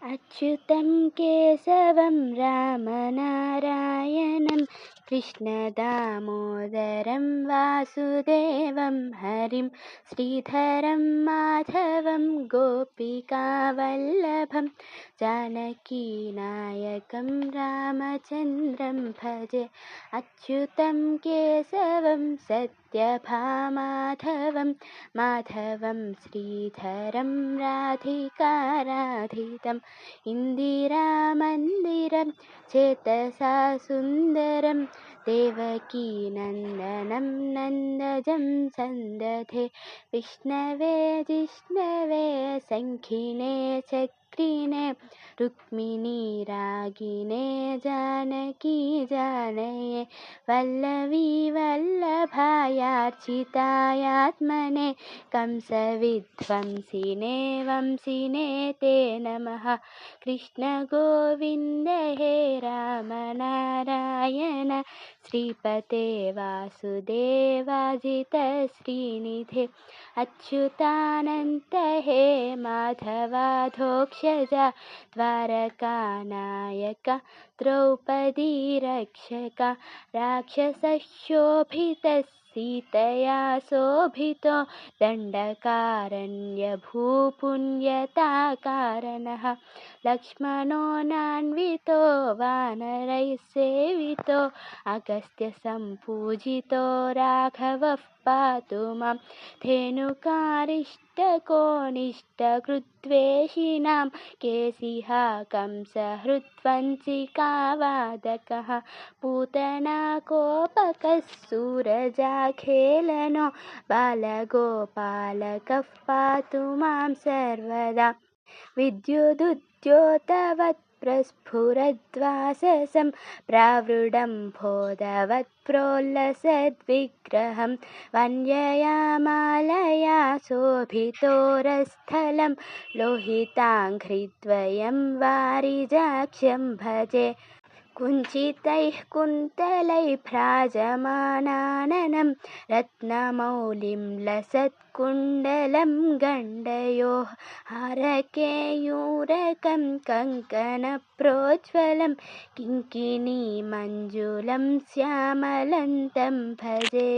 अच्युतं केशवं रामनारायणं कृष्णदामोदरं वासुदेवं हरिं श्रीधरं माधवं गोपिकावल्लभं जानकीनायकं रामचन्द्रं भजे। अच्युतं केशवं सत्यभामाधवं माधवं श्रीधरं राधिकाराधितम् इन्दिरामन्दिरं चेतसा सुन्दरं देवकीनन्दनं नन्दजं सन्दधे विष्णवे जिष्णवे शङ्खिने चक्रिणे रुक्मिणी रागिणे जानकी जानये वल्लवी वल्लभायार्चितायात्मने कंसविध्वंसिने वंसिने ते नमः। कृष्ण गोविन्द हे राम नारायण श्रीपते वासुदेवाजित श्रीनिधे अच्युतानन्त हे माधवाधोक्षज द्वारकानायक द्रौपदी रक्षक राक्षसशोभितः सीतया शोभितो दण्डकारण्यभूपुण्यताकारणः लक्ष्मणो नान्वितो वानरैः सेवितो अगस्त्यसम्पूजितो राघवः पातु मां धेनुकारिष्टकोनिष्टकृद्वेषिणां केशिहा कंसहृद्वंशिकावादकः पूतना कोपकः सूरजाखेलनो बालगोपालकः पातु मां सर्वदा विद्युदुद्योतवत् प्रस्फुरद्वाससं प्रावृडं बोधवत् प्रोल्लसद्विग्रहं वन्ययामालया शोभितोरस्थलं लोहिताङ्घ्रिद्वयं वारिजाक्षं भजे कुञ्चितैः कुन्तलैः भ्राजमानाननं रत्नमौलिं लसत्कुण्डलं गण्डयोः हारकेयूरकं कङ्कणप्रोज्ज्वलं किङ्किणीमञ्जुलं श्यामलं तं भजे।